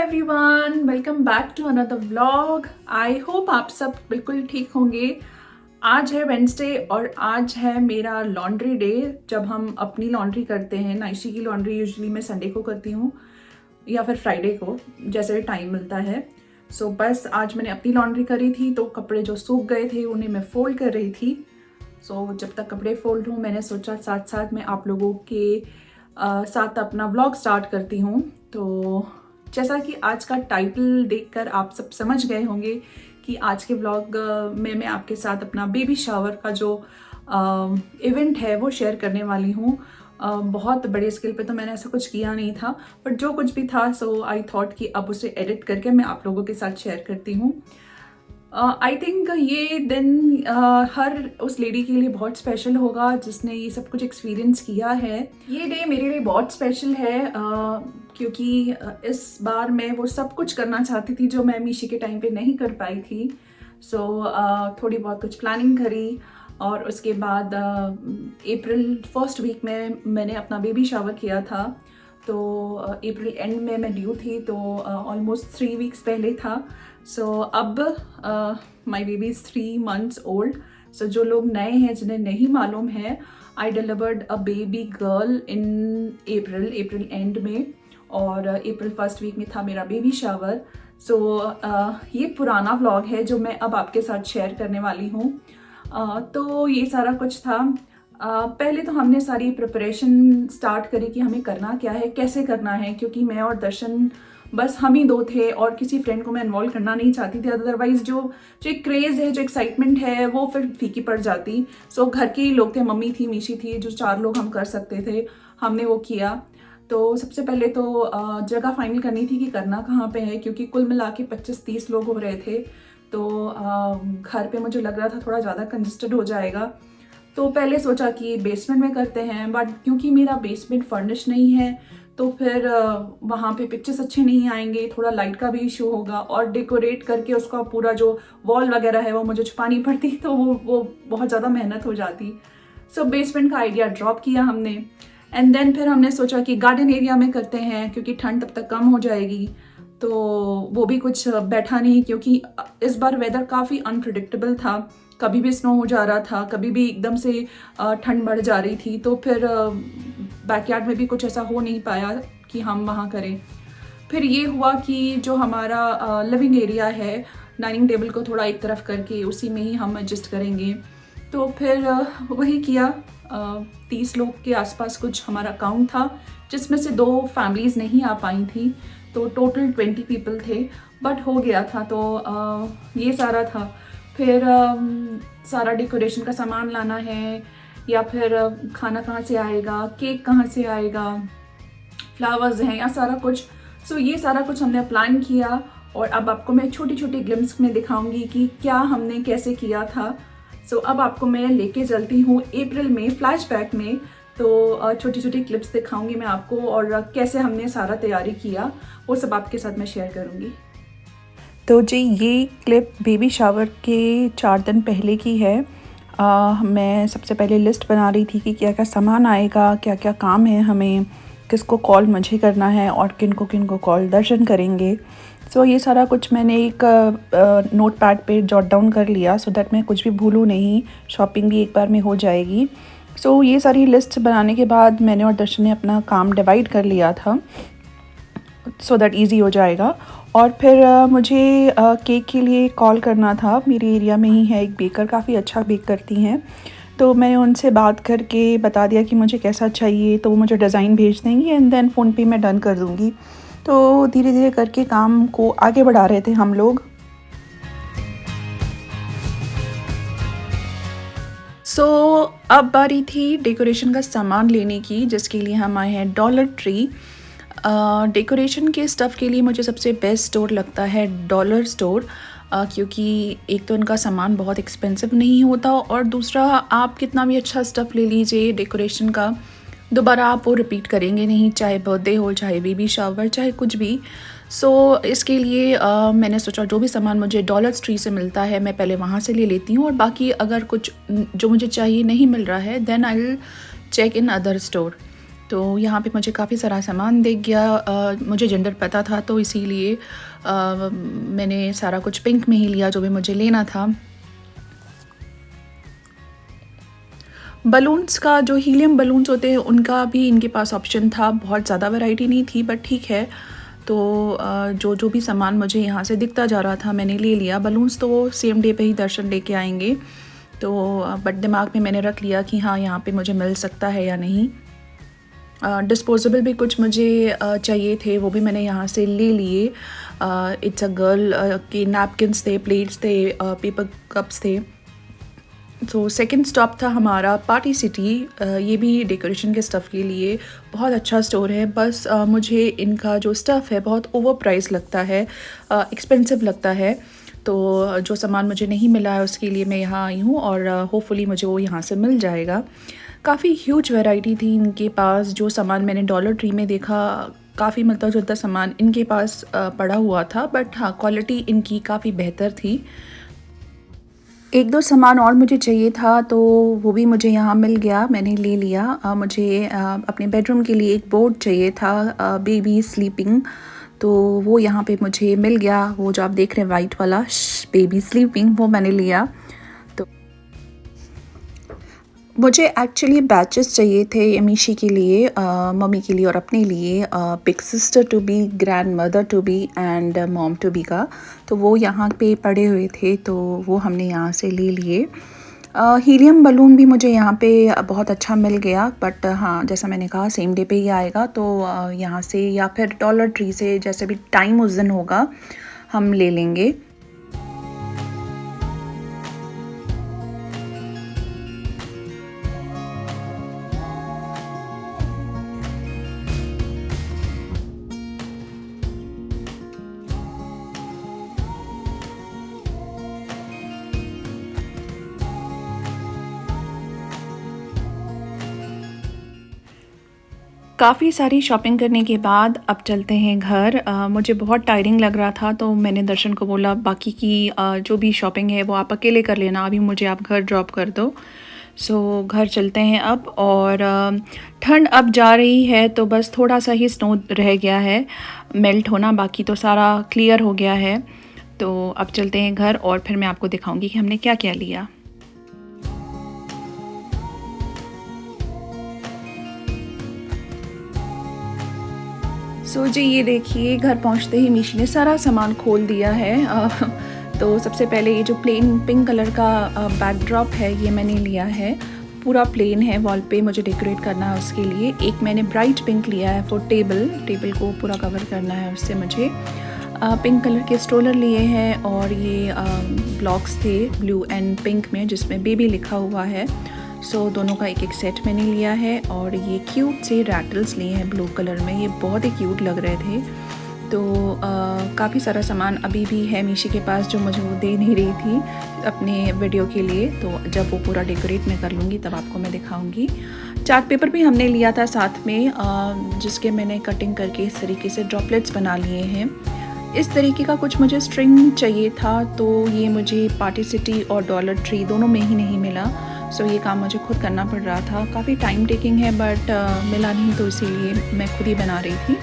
Everyone, welcome back to another vlog. I hope आप सब बिल्कुल ठीक होंगे। आज है वेडनेसडे और आज है मेरा लॉन्ड्री डे, जब हम अपनी लॉन्ड्री करते हैं। नाइशी की लॉन्ड्री यूजुअली मैं संडे को करती हूँ या फिर फ्राइडे को, जैसे टाइम मिलता है। सो बस आज मैंने अपनी लॉन्ड्री करी थी, तो कपड़े जो सूख गए थे उन्हें मैं फोल्ड कर रही थी। सो जब तक कपड़े फोल्ड हों, मैंने सोचा साथ साथ मैं आप लोगों के साथ अपना व्लॉग स्टार्ट करती हूँ। तो जैसा कि आज का टाइटल देखकर आप सब समझ गए होंगे कि आज के व्लॉग में मैं आपके साथ अपना बेबी शावर का जो इवेंट है वो शेयर करने वाली हूँ। बहुत बड़े स्केल पे तो मैंने ऐसा कुछ किया नहीं था, बट जो कुछ भी था सो आई थॉट कि अब उसे एडिट करके मैं आप लोगों के साथ शेयर करती हूँ। आई थिंक ये दिन हर उस लेडी के लिए बहुत स्पेशल होगा जिसने ये सब कुछ एक्सपीरियंस किया है। ये डे मेरे लिए बहुत स्पेशल है क्योंकि इस बार मैं वो सब कुछ करना चाहती थी जो मैं मीशी के टाइम पे नहीं कर पाई थी। सो थोड़ी बहुत कुछ प्लानिंग करी और उसके बाद अप्रैल फर्स्ट वीक में मैंने अपना बेबी शावर किया था। तो अप्रैल एंड में मैं ड्यू थी, तो ऑलमोस्ट 3 वीक्स पहले था। सो अब my baby is 3 months old. So जो लोग नए हैं, जिन्हें नहीं मालूम है, I delivered a baby girl in April end में, और अप्रैल फर्स्ट वीक में था मेरा बेबी शावर। सो ये पुराना व्लॉग है जो मैं अब आपके साथ शेयर करने वाली हूँ। तो ये सारा कुछ था। पहले तो हमने सारी प्रिपरेशन स्टार्ट करी कि हमें करना क्या है, कैसे करना है, क्योंकि मैं और दर्शन बस हम ही दो थे और किसी फ्रेंड को मैं इन्वॉल्व करना नहीं चाहती थी। अदरवाइज जो एक क्रेज़ है, जो एक्साइटमेंट है, वो फिर फीकी पड़ जाती। सो घर के ही लोग थे, मम्मी थी, मीशी थी, जो 4 लोग हम कर सकते थे, हमने वो किया। तो सबसे पहले तो जगह फाइनल करनी थी कि करना कहाँ पे है, क्योंकि कुल मिला के 25-30 लोग हो रहे थे। तो घर पे मुझे लग रहा था थोड़ा ज़्यादा कंजस्टेड हो जाएगा। तो पहले सोचा कि बेसमेंट में करते हैं, बट क्योंकि मेरा बेसमेंट फर्निश नहीं है तो फिर वहाँ पे पिक्चर्स अच्छे नहीं आएंगे, थोड़ा लाइट का भी इशू होगा, और डेकोरेट करके उसका पूरा जो वॉल वगैरह है वो मुझे छुपानी पड़ती, तो वो बहुत ज़्यादा मेहनत हो जाती। सो बेसमेंट का आइडिया ड्रॉप किया हमने। एंड देन फिर हमने सोचा कि गार्डन एरिया में करते हैं, क्योंकि ठंड तब तक कम हो जाएगी। तो वो भी कुछ बैठा नहीं, क्योंकि इस बार वेदर काफ़ी अनप्रिडिक्टेबल था। कभी भी स्नो हो जा रहा था, कभी भी एकदम से ठंड बढ़ जा रही थी। तो फिर बैकयार्ड में भी कुछ ऐसा हो नहीं पाया कि हम वहाँ करें। फिर ये हुआ कि जो हमारा लिविंग एरिया है, डाइनिंग टेबल को थोड़ा एक तरफ करके उसी में ही हम एडजस्ट करेंगे। तो फिर वही किया। 30 लोग के आसपास कुछ हमारा काउंट था, जिसमें से 2 फैमिलीज़ नहीं आ पाई थी, तो टोटल 20 पीपल थे, बट हो गया था। तो ये सारा था। फिर सारा डेकोरेशन का सामान लाना है, या फिर खाना कहाँ से आएगा, केक कहाँ से आएगा, फ्लावर्स हैं, या सारा कुछ। सो ये सारा कुछ हमने प्लान किया, और अब आपको मैं छोटी छोटी ग्लिम्स में दिखाऊंगी कि क्या हमने कैसे किया था। सो अब आपको मैं लेके चलती हूँ अप्रैल में फ्लैशबैक में। तो छोटी छोटी क्लिप्स दिखाऊंगी मैं आपको, और कैसे हमने सारा तैयारी किया वो सब आपके साथ मैं शेयर करूँगी। तो जी, ये क्लिप बेबी शावर के 4 दिन पहले की है। मैं सबसे पहले लिस्ट बना रही थी कि क्या क्या सामान आएगा, क्या क्या काम है हमें, किसको कॉल मुझे करना है और किन को कॉल दर्शन करेंगे। सो ये सारा कुछ मैंने एक नोट पैड पे जॉट डाउन कर लिया, सो दैट मैं कुछ भी भूलूँ नहीं, शॉपिंग भी एक बार में हो जाएगी। सो ये सारी लिस्ट बनाने के बाद मैंने और दर्शन ने अपना काम डिवाइड कर लिया था, सो दैट ईजी हो जाएगा। और फिर मुझे केक के लिए कॉल करना था। मेरे एरिया में ही है एक बेकर, काफ़ी अच्छा बेक करती हैं, तो मैंने उनसे बात करके बता दिया कि मुझे कैसा चाहिए, तो वो मुझे डिज़ाइन भेज देंगी एंड देन फ़ोन पे मैं डन कर दूँगी। तो धीरे धीरे करके काम को आगे बढ़ा रहे थे हम लोग। सो अब बारी थी डेकोरेशन का सामान लेने की, जिसके लिए हम आए हैं डॉलर ट्री। डेकोरेशन के स्टफ़ के लिए मुझे सबसे बेस्ट स्टोर लगता है डॉलर स्टोर, क्योंकि एक तो इनका सामान बहुत एक्सपेंसिव नहीं होता, और दूसरा आप कितना भी अच्छा स्टफ़ ले लीजिए डेकोरेशन का, दोबारा आप वो रिपीट करेंगे नहीं, चाहे बर्थडे हो, चाहे बेबी शावर, चाहे कुछ भी। सो इसके लिए मैंने सोचा जो भी सामान मुझे डॉलर ट्री से मिलता है मैं पहले वहाँ से ले लेती हूँ, और बाकी अगर कुछ जो मुझे चाहिए नहीं मिल रहा है then I will check in other store. तो यहाँ पे मुझे काफ़ी सारा सामान दिख गया। मुझे जेंडर पता था तो इसीलिए मैंने सारा कुछ पिंक में ही लिया जो भी मुझे लेना था। बलून्स का जो हीलियम बलून्स होते हैं उनका भी इनके पास ऑप्शन था। बहुत ज़्यादा वैरायटी नहीं थी बट ठीक है। तो जो जो भी सामान मुझे यहाँ से दिखता जा रहा था मैंने ले लिया। बलून्स तो वो सेम डे पे ही दर्शन लेके आएंगे, तो बट दिमाग में मैंने रख लिया कि हाँ यहाँ पे मुझे मिल सकता है या नहीं। डिस्पोजेबल भी कुछ मुझे चाहिए थे, वो भी मैंने यहाँ से ले लिए। इट्स अ गर्ल के नैपकिन्स थे, प्लेट्स थे, पेपर कप्स थे। तो सेकंड स्टॉप था हमारा पार्टी सिटी। ये भी डेकोरेशन के स्टफ़ के लिए बहुत अच्छा स्टोर है। बस मुझे इनका जो स्टफ़ है बहुत ओवर प्राइस लगता है, एक्सपेंसिव लगता है। तो जो सामान मुझे नहीं मिला है उसके लिए मैं यहाँ आई हूँ और होपफुली मुझे वो यहाँ से मिल जाएगा। काफ़ी ह्यूज वैरायटी थी इनके पास। जो सामान मैंने डॉलर ट्री में देखा काफ़ी मिलता जुलता सामान इनके पास पड़ा हुआ था, बट हाँ क्वालिटी इनकी काफ़ी बेहतर थी। एक दो सामान और मुझे चाहिए था तो वो भी मुझे यहाँ मिल गया, मैंने ले लिया। मुझे अपने बेडरूम के लिए एक बोर्ड चाहिए था, बेबी स्लीपिंग, तो वो यहाँ पे मुझे मिल गया। वो जो आप देख रहे हैं वाइट वाला बेबी स्लीपिंग, वो मैंने लिया। तो मुझे एक्चुअली बैचेस चाहिए थे मीशी के लिए, मम्मी के लिए और अपने लिए, big sister to be, grandmother to be and mom to be का। तो वो यहाँ पे पड़े हुए थे तो वो हमने यहाँ से ले लिए। हीलियम बलून भी मुझे यहाँ पे बहुत अच्छा मिल गया, बट हाँ जैसा मैंने कहा सेम डे पे ही आएगा, तो यहाँ से या फिर डॉलर ट्री से जैसे भी टाइम उस दिन होगा हम ले लेंगे। काफ़ी सारी शॉपिंग करने के बाद अब चलते हैं घर। मुझे बहुत टायरिंग लग रहा था तो मैंने दर्शन को बोला बाकी की जो भी शॉपिंग है वो आप अकेले कर लेना, अभी मुझे आप घर ड्रॉप कर दो। सो घर चलते हैं अब। और ठंड अब जा रही है तो बस थोड़ा सा ही स्नो रह गया है मेल्ट होना, बाकी तो सारा क्लियर हो गया है। तो अब चलते हैं घर और फिर मैं आपको दिखाऊंगी कि हमने क्या क्या लिया। सो जी ये देखिए घर पहुंचते ही मीशी ने सारा सामान खोल दिया है। तो सबसे पहले ये जो प्लेन पिंक कलर का बैकड्रॉप है ये मैंने लिया है। पूरा प्लेन है, वॉल पे मुझे डेकोरेट करना है उसके लिए। एक मैंने ब्राइट पिंक लिया है फॉर टेबल को पूरा कवर करना है उससे। मुझे पिंक कलर के स्ट्रोलर लिए हैं और ये ब्लॉक्स थे ब्लू एंड पिंक में जिसमें बेबी लिखा हुआ है। सो दोनों का एक एक सेट मैंने लिया है। और ये क्यूट से रैटल्स लिए हैं ब्लू कलर में, ये बहुत ही क्यूट लग रहे थे। तो काफ़ी सारा सामान अभी भी है मीशी के पास जो मुझे वो दे नहीं रही थी अपने वीडियो के लिए। तो जब वो पूरा डेकोरेट मैं कर लूँगी तब आपको मैं दिखाऊँगी। चार्ट पेपर भी हमने लिया था साथ में, जिसके मैंने कटिंग करके इस तरीके से ड्रॉपलेट्स बना लिए हैं। इस तरीके का कुछ मुझे स्ट्रिंग चाहिए था तो ये मुझे पार्टी सिटी और डॉलर ट्री दोनों में ही नहीं मिला। सो ये काम मुझे खुद करना पड़ रहा था। काफ़ी टाइम टेकिंग है बट मिला नहीं तो इसीलिए मैं खुद ही बना रही थी।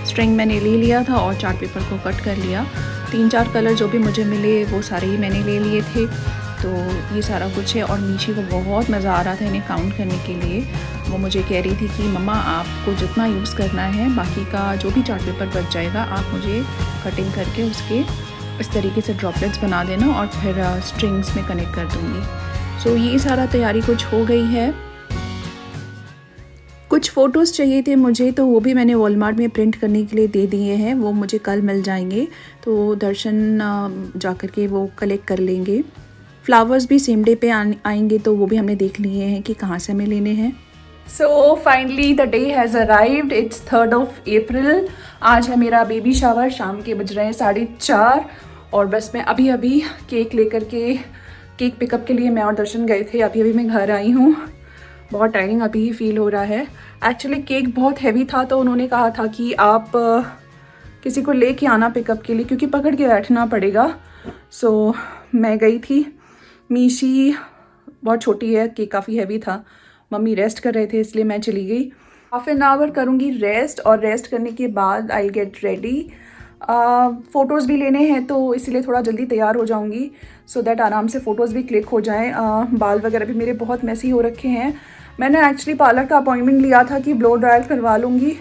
स्ट्रिंग मैंने ले लिया था और चार्ट पेपर को कट कर लिया। 3-4 कलर जो भी मुझे मिले वो सारे ही मैंने ले लिए थे। तो ये सारा कुछ है और मीशी को बहुत मज़ा आ रहा था इन्हें काउंट करने के लिए। वो मुझे कह रही थी कि मम्मा आपको जितना यूज़ करना है बाकी का जो भी चार्ट पेपर बच जाएगा आप मुझे कटिंग करके उसके इस तरीके से ड्रॉपलेट्स बना देना और फिर स्ट्रिंग्स में कनेक्ट कर दूँगी। सो ये सारा तैयारी कुछ हो गई है। कुछ फ़ोटोज़ चाहिए थे मुझे तो वो भी मैंने वॉलमार्ट में प्रिंट करने के लिए दे दिए हैं, वो मुझे कल मिल जाएंगे। तो दर्शन जा कर के वो कलेक्ट कर लेंगे। फ्लावर्स भी सेम डे पे आएंगे तो वो भी हमने देख लिए हैं कि कहाँ से हमें लेने हैं। So finally the day has arrived, it's 3rd of April। आज है मेरा बेबी शावर, शाम के बज रहे हैं 4:30 और बस मैं अभी अभी केक लेकर के केक पिकअप के लिए मैं और दर्शन गए थे। अभी अभी मैं घर आई हूँ, बहुत टायरिंग अभी ही फील हो रहा है। एक्चुअली केक बहुत हैवी था तो उन्होंने कहा था कि आप किसी को लेके आना पिकअप के लिए क्योंकि पकड़ के बैठना पड़ेगा। सो मैं गई थी। मीशी बहुत छोटी है, केक काफ़ी हैवी था, मम्मी रेस्ट कर रहे थे इसलिए मैं चली गई। हाफ एन आवर करूँगी रेस्ट, और रेस्ट करने के बाद आई गेट रेडी। फ़ोटोज़ भी लेने हैं तो इसीलिए थोड़ा जल्दी तैयार हो जाऊँगी, सो दैट आराम से फ़ोटोज़ भी क्लिक हो जाएँ। बाल वगैरह भी मेरे बहुत मैसी हो रखे हैं। मैंने एक्चुअली पार्लर का अपॉइंटमेंट लिया था कि ब्लो ड्रायर करवा लूँगी।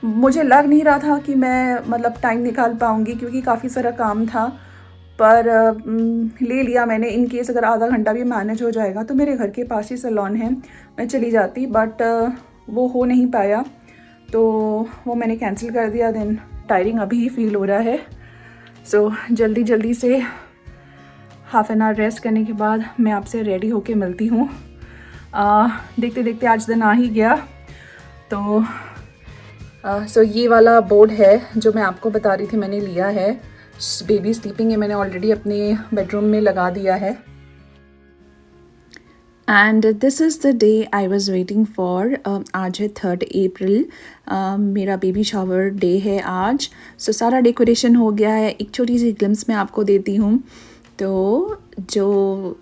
मुझे लग नहीं रहा था कि मैं मतलब टाइम निकाल पाऊँगी, क्योंकि काफ़ी सारा काम था, पर ले लिया मैंने। इन केस अगर आधा घंटा भी मैनेज हो जाएगा तो मेरे घर के पास ही सैलून है, मैं चली जाती, बट वो हो नहीं पाया तो वो मैंने कैंसिल कर दिया। देन टायरिंग अभी ही फील हो रहा है, सो जल्दी जल्दी से हाफ एन आवर रेस्ट करने के बाद मैं आपसे रेडी होके मिलती हूँ। देखते देखते आज दिन आ ही गया। तो सो ये वाला बोर्ड है जो मैं आपको बता रही थी, मैंने लिया है। बेबी स्लीपिंग है, मैंने ऑलरेडी अपने बेडरूम में लगा दिया है। And this is the day I was waiting for. आज है 3 अप्रैल, मेरा बेबी शावर डे है आज। सो सारा डेकोरेशन हो गया है। एक छोटी सी ग्लिम्स मैं आपको देती हूँ। तो जो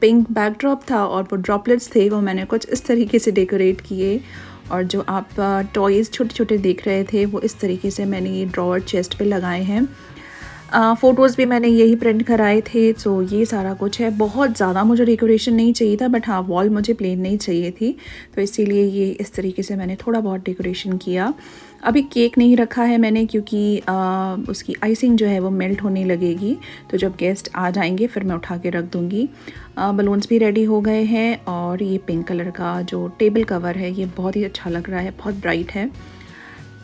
पिंक बैकड्रॉप था और वो ड्रॉपलेट्स थे, वो मैंने कुछ इस तरीके से डेकोरेट किए, और जो आप टॉयज़ छोटे छोटे देख रहे थे वो इस तरीके से मैंने ये ड्रॉअर चेस्ट पे लगाए हैं। फ़ोटोज़ भी मैंने यही प्रिंट कराए थे। सो ये सारा कुछ है। बहुत ज़्यादा मुझे डेकोरेशन नहीं चाहिए था, बट हाँ, वॉल मुझे प्लेन नहीं चाहिए थी, तो इसीलिए ये इस तरीके से मैंने थोड़ा बहुत डेकोरेशन किया। अभी केक नहीं रखा है मैंने, क्योंकि उसकी आइसिंग जो है वो मेल्ट होने लगेगी, तो जब गेस्ट आ जाएंगे फिर मैं उठा के रख दूँगी। बलून्स भी रेडी हो गए हैं, और ये पिंक कलर का जो टेबल कवर है ये बहुत ही अच्छा लग रहा है, बहुत ब्राइट है।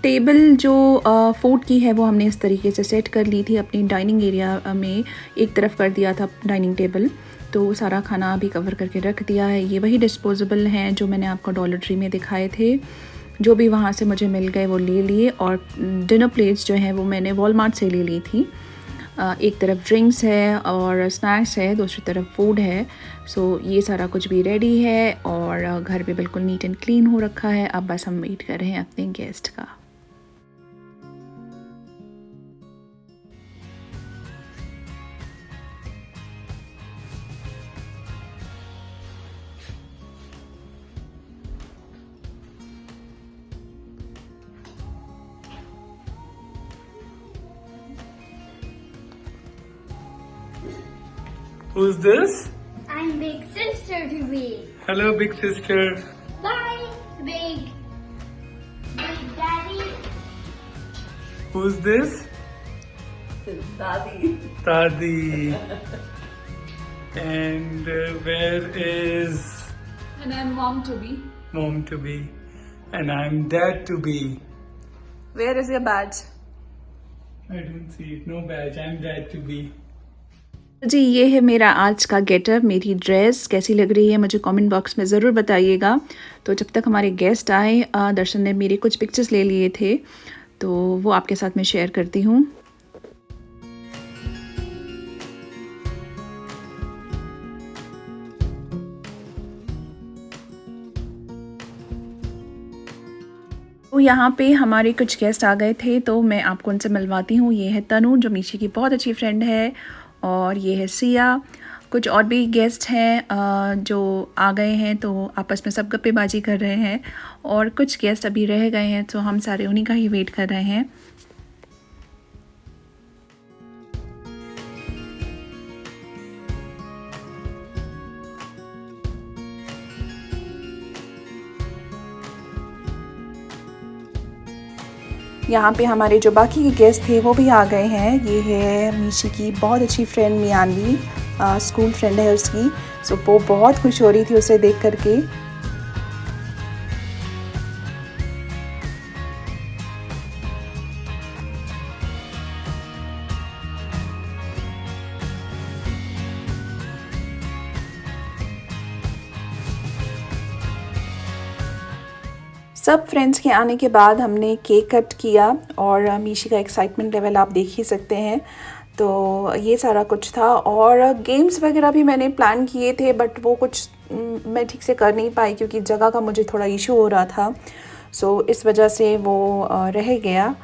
टेबल जो फूड की है वो हमने इस तरीके से सेट कर ली थी अपनी डाइनिंग एरिया में। एक तरफ कर दिया था डाइनिंग टेबल, तो सारा खाना अभी कवर करके रख दिया है। ये वही डिस्पोजेबल हैं जो मैंने आपको डॉलर ट्री में दिखाए थे। जो भी वहाँ से मुझे मिल गए वो ले लिए, और डिनर प्लेट्स जो हैं वो मैंने वॉलमार्ट से ले ली थी। एक तरफ ड्रिंक्स है और स्नैक्स है, दूसरी तरफ फूड है। सो ये सारा कुछ भी रेडी है, और घर भी बिल्कुल नीट एंड क्लीन हो रखा है। अब बस हम वेट कर रहे हैं अपने गेस्ट का। Who's this? I'm big sister to be. Hello, big sister. Bye, big daddy. Who's this? दादी। Dadi. And where is And I'm mom to be. mom to be? And I'm dad to be. Where is your badge? I don't see it. No badge. I'm dad to be. जी, ये है मेरा आज का getup. मेरी dress कैसी लग रही है मुझे कमेंट बॉक्स में ज़रूर बताइएगा। तो जब तक हमारे गेस्ट आए, दर्शन ने मेरे कुछ पिक्चर्स ले लिए थे, तो वो आपके साथ में शेयर करती हूँ। तो यहाँ पे हमारे कुछ गेस्ट आ गए थे, तो मैं आपको उनसे मिलवाती हूँ। ये है तनु, जो मीशी की बहुत अच्छी फ्रेंड है, और ये है सिया। कुछ और भी गेस्ट हैं जो आ गए हैं, तो आपस में सब गप्पेबाजी कर रहे हैं, और कुछ गेस्ट अभी रह गए हैं, तो हम सारे उन्हीं का ही वेट कर रहे हैं। यहाँ पे हमारे जो बाकी के गेस्ट थे वो भी आ गए हैं। ये है मीशी की बहुत अच्छी फ्रेंड मियानवी, स्कूल फ्रेंड है उसकी। सो वो बहुत खुश हो रही थी उसे देख करके। सब फ्रेंड्स के आने के बाद हमने केक कट किया, और मीशी का एक्साइटमेंट लेवल आप देख ही सकते हैं। तो ये सारा कुछ था, और गेम्स वगैरह भी मैंने प्लान किए थे, बट वो कुछ मैं ठीक से कर नहीं पाई, क्योंकि जगह का मुझे थोड़ा इशू हो रहा था। सो इस वजह से वो रह गया।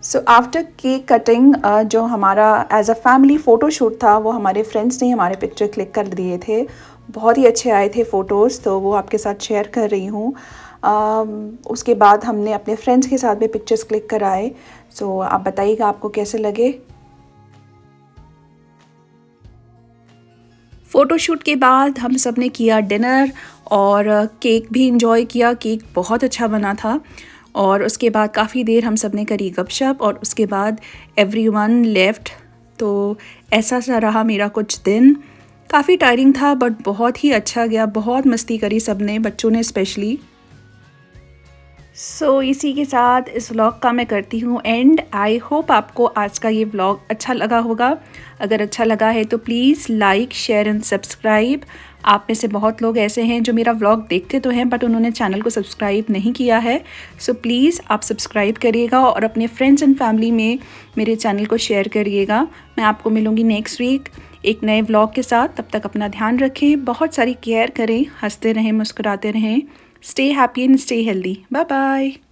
सो आफ्टर केक कटिंग जो हमारा as a family photo shoot था वो हमारे फ्रेंड्स ने हमारे पिक्चर क्लिक कर दिए थे। बहुत ही अच्छे आए थे फ़ोटोज़, तो वो आपके साथ शेयर कर रही हूँ। उसके बाद हमने अपने फ्रेंड्स के साथ भी पिक्चर्स क्लिक कराए। सो आप बताइएगा आपको कैसे लगे। फ़ोटोशूट के बाद हम सब ने किया डिनर और केक भी इंजॉय किया। केक बहुत अच्छा बना था और उसके बाद काफ़ी देर हम सब ने करी गपशप और उसके बाद एवरीवन लेफ्ट। तो ऐसा सा रहा मेरा कुछ दिन। काफ़ी टायरिंग था बट बहुत ही अच्छा गया। बहुत मस्ती करी सब ने, बच्चों ने स्पेशली। सो इसी के साथ इस व्लॉग का मैं करती हूँ एंड। आई होप आपको आज का ये व्लॉग अच्छा लगा होगा। अगर अच्छा लगा है तो please like, share and subscribe. आप में से बहुत लोग ऐसे हैं जो मेरा व्लॉग देखते तो हैं बट उन्होंने चैनल को सब्सक्राइब नहीं किया है। सो प्लीज़ आप सब्सक्राइब करिएगा और अपने फ्रेंड्स एंड फैमिली में मेरे चैनल को शेयर करिएगा। मैं आपको मिलूँगी नेक्स्ट वीक एक नए व्लॉग के साथ। तब तक अपना ध्यान रखें, बहुत सारी केयर करें, हंसते रहें, मुस्कुराते रहें। Stay happy and stay healthy. Bye bye.